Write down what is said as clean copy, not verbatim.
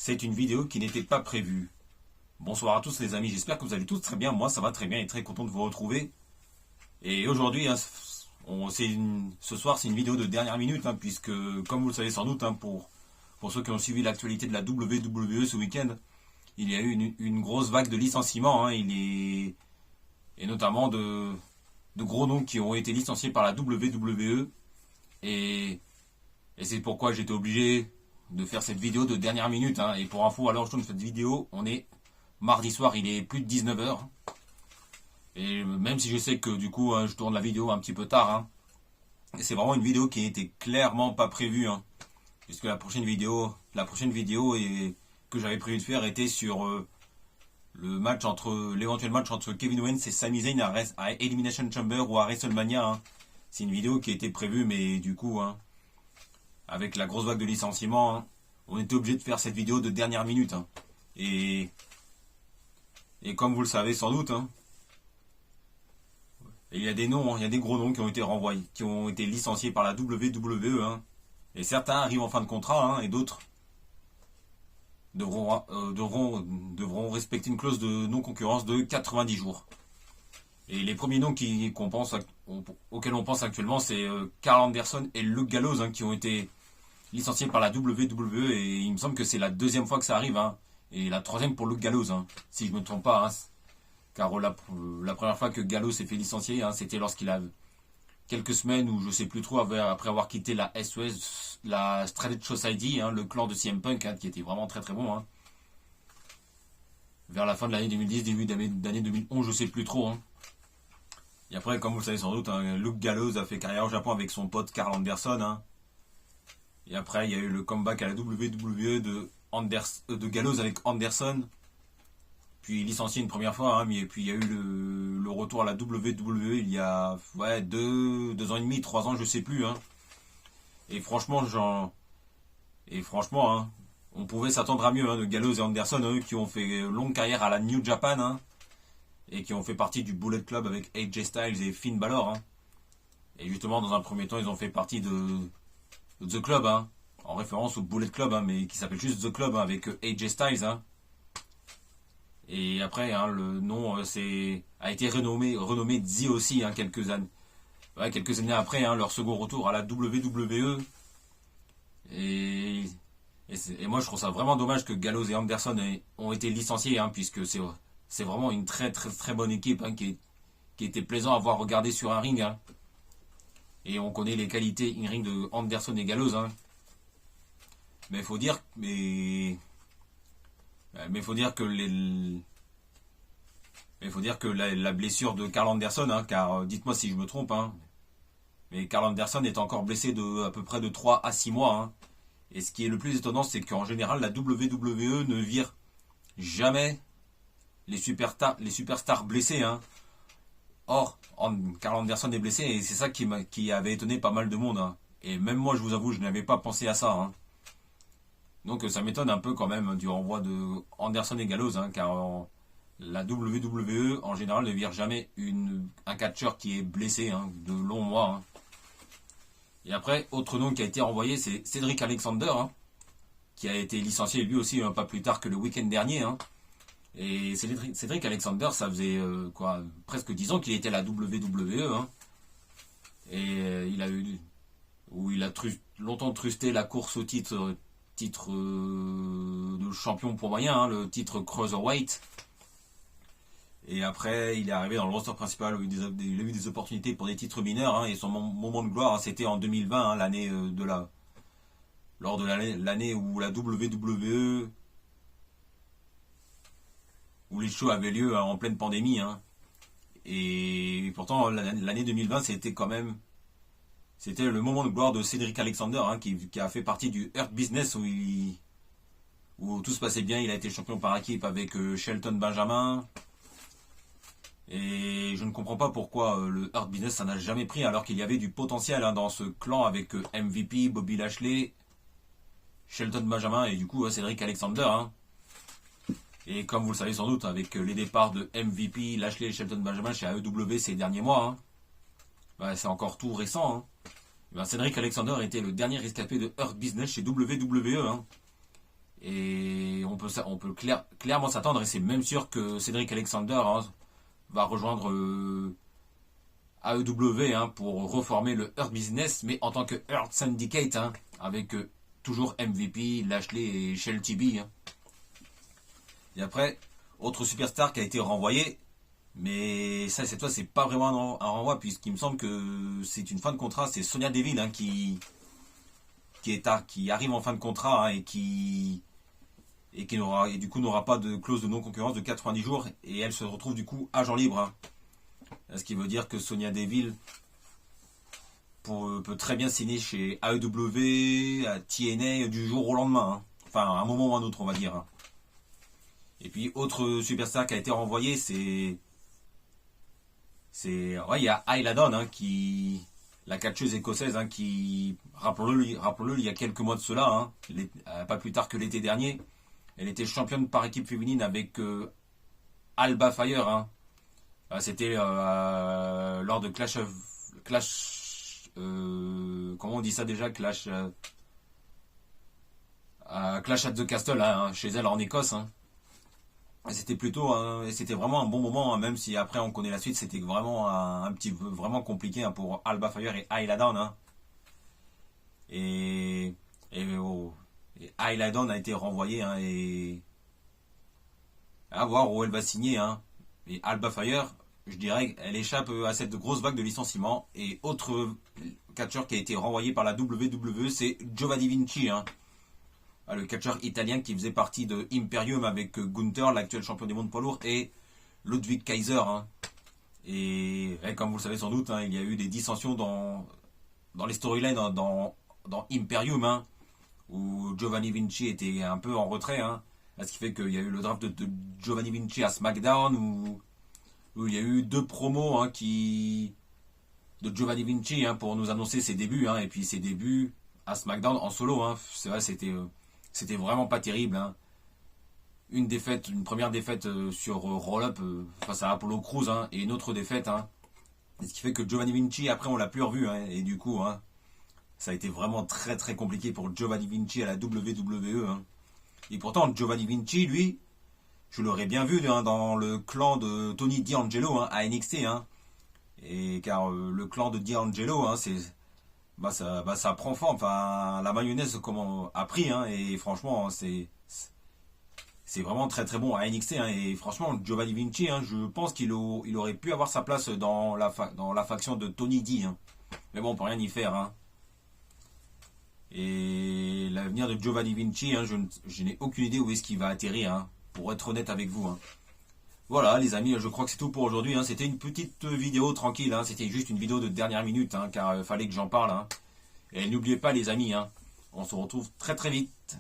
c'est une vidéo qui n'était pas prévue. Bonsoir à tous les amis, j'espère que vous allez tous très bien. Moi ça va très bien et très content de vous retrouver. Et aujourd'hui, ce soir c'est une vidéo de dernière minute, puisque comme vous le savez sans doute, pour ceux qui ont suivi l'actualité de la WWE ce week-end, il y a eu une grosse vague de licenciements, et notamment de gros noms qui ont été licenciés par la WWE. Et c'est pourquoi j'étais obligé de faire cette vidéo de dernière minute. Et pour info, alors je tourne cette vidéo, on est mardi soir, il est plus de 19h. Et même si je sais que du coup, je tourne la vidéo un petit peu tard. Et c'est vraiment une vidéo qui n'était clairement pas prévue. Puisque la prochaine vidéo que j'avais prévu de faire était sur l'éventuel match entre Kevin Owens et Sami Zayn à Elimination Chamber ou à WrestleMania. C'est une vidéo qui a été prévue, mais du coup, avec la grosse vague de licenciements, on était obligé de faire cette vidéo de dernière minute. Et comme vous le savez sans doute, il y a des noms, il y a des gros noms qui ont été renvoyés, qui ont été licenciés par la WWE. Et certains arrivent en fin de contrat, et d'autres devront respecter une clause de non-concurrence de 90 jours. Et les premiers noms auxquels on pense actuellement, c'est Karl Anderson et Luke Gallows, qui ont été licenciés par la WWE. Et il me semble que c'est la deuxième fois que ça arrive, et la troisième pour Luke Gallows, si je ne me trompe pas. Car la première fois que Gallows s'est fait licencier, c'était lorsqu'il a quelques semaines, ou je sais plus trop, après avoir quitté la SOS, la Strategic Society, le clan de CM Punk, qui était vraiment très très bon. Vers la fin de l'année 2010, début d'année 2011, je sais plus trop. Et après, comme vous le savez sans doute, Luke Gallows a fait carrière au Japon avec son pote Karl Anderson. Et après, il y a eu le comeback à la WWE de Gallows avec Anderson. Puis licencié une première fois, mais puis il y a eu le retour à la WWE il y a 2 ans et demi, 3 ans, je sais plus. Et franchement, on pouvait s'attendre à mieux, de Gallows et Anderson, eux qui ont fait longue carrière à la New Japan, et qui ont fait partie du Bullet Club avec AJ Styles et Finn Balor. Et justement, dans un premier temps, ils ont fait partie de The Club, en référence au Bullet Club, mais qui s'appelle juste The Club, avec AJ Styles. Et après, le nom a été renommé The aussi, quelques années après, leur second retour à la WWE. Et moi, je trouve ça vraiment dommage que Gallows et Anderson ont été licenciés, puisque c'est vraiment une très très très bonne équipe, qui était plaisant à voir regarder sur un ring. Et on connaît les qualités in-ring de Anderson et Gallows. Mais il faut dire que la blessure de Karl Anderson, car dites-moi si je me trompe, mais Karl Anderson est encore blessé de à peu près de 3 à 6 mois. Et ce qui est le plus étonnant, c'est qu'en général, la WWE ne vire jamais les superstars blessés. Or, Karl Anderson est blessé, et c'est ça qui avait étonné pas mal de monde. Et même moi, je vous avoue, je n'avais pas pensé à ça. Donc ça m'étonne un peu quand même du renvoi de Anderson et Gallows, car la WWE en général ne vire jamais un catcheur qui est blessé de longs mois. Et après, autre nom qui a été renvoyé, c'est Cedric Alexander, qui a été licencié lui aussi pas plus tard que le week-end dernier. Et Cedric Alexander, ça faisait presque 10 ans qu'il était à la WWE. Et il a longtemps trusté la course au titre de champion pour moyen, le titre Cruiserweight. Et après, il est arrivé dans le roster principal où il a eu des opportunités pour des titres mineurs. Et son moment de gloire, c'était en 2020, l'année lors de l'année où la WWE, où les shows avaient lieu en pleine pandémie. Et pourtant, l'année 2020, c'était le moment de gloire de Cedric Alexander, qui a fait partie du Hurt Business où tout se passait bien. Il a été champion par équipe avec Shelton Benjamin. Et je ne comprends pas pourquoi le Hurt Business ça n'a jamais pris, alors qu'il y avait du potentiel dans ce clan avec MVP, Bobby Lashley, Shelton Benjamin et du coup Cedric Alexander. Et comme vous le savez sans doute, avec les départs de MVP, Lashley et Shelton Benjamin chez AEW ces derniers mois, c'est encore tout récent. Cedric Alexander était le dernier rescapé de Hurt Business chez WWE. Et on peut clairement s'attendre, et c'est même sûr que Cédric Alexander hein, va rejoindre AEW hein, pour reformer le Hurt Business, mais en tant que Hurt Syndicate, hein, avec toujours MVP, Lashley et Shelty hein. Et après, autre superstar qui a été renvoyé, mais ça cette fois c'est pas vraiment un renvoi, puisqu'il me semble que c'est une fin de contrat, c'est Sonya Deville hein, qui arrive en fin de contrat hein, et qui n'aura et du coup n'aura pas de clause de non-concurrence de 90 jours, et elle se retrouve du coup agent libre. Hein. Ce qui veut dire que Sonya Deville peut très bien signer chez AEW, à TNA du jour au lendemain. Hein. Enfin, à un moment ou à un autre, on va dire. Hein. Et puis, autre superstar qui a été renvoyé, ouais, il y a Ayla Dawn, hein, la catcheuse écossaise, hein, qui, rappelons-le, il y a quelques mois de cela, hein, pas plus tard que l'été dernier, elle était championne par équipe féminine avec Alba Fire, hein. C'était lors de comment on dit ça déjà, Clash at the Castle hein, chez elle en Écosse. Hein. C'était c'était vraiment un bon moment, hein, même si après on connaît la suite, c'était vraiment un petit peu vraiment compliqué hein, pour Alba Fire et Ayla Dawn. Hein. Et, et Ayla Dawn a été renvoyée hein, et à voir où elle va signer. Hein. Et Alba Fire, je dirais, elle échappe à cette grosse vague de licenciements. Et autre catcheur qui a été renvoyé par la WWE, c'est Giovanni Vinci. Hein. Le catcheur italien qui faisait partie de Imperium avec Gunther, l'actuel champion du monde poids lourd, et Ludwig Kaiser. Hein. Et comme vous le savez sans doute, hein, il y a eu des dissensions dans les storylines dans Imperium, hein, où Giovanni Vinci était un peu en retrait. Hein. Ce qui fait qu'il y a eu le draft de Giovanni Vinci à SmackDown, où il y a eu 2 promos hein, de Giovanni Vinci hein, pour nous annoncer ses débuts. Hein, et puis ses débuts à SmackDown en solo. Hein, c'est vrai, c'était vraiment pas terrible. Hein. Une première défaite sur Roll-Up face à Apollo Crews hein, et une autre défaite. Hein. Et ce qui fait que Giovanni Vinci, après, on l'a plus revu. Hein, et du coup, hein, ça a été vraiment très très compliqué pour Giovanni Vinci à la WWE. Hein. Et pourtant, Giovanni Vinci, lui, je l'aurais bien vu hein, dans le clan de Tony D'Angelo hein, à NXT. Hein. Et car le clan de D'Angelo, hein, ça prend forme. Enfin, la mayonnaise a pris. Hein, et franchement, c'est vraiment très très bon à NXT. Hein, et franchement, Giovanni Vinci, hein, je pense qu'il aurait pu avoir sa place dans la faction de Tony D. Hein. Mais bon, on peut rien y faire. Hein. Et l'avenir de Giovanni Vinci, hein, je n'ai aucune idée où est-ce qu'il va atterrir, hein, pour être honnête avec vous. Hein. Voilà les amis, je crois que c'est tout pour aujourd'hui. Hein. C'était une petite vidéo tranquille, hein. C'était juste une vidéo de dernière minute, hein, car il fallait que j'en parle. Hein. Et n'oubliez pas les amis, hein, on se retrouve très très vite.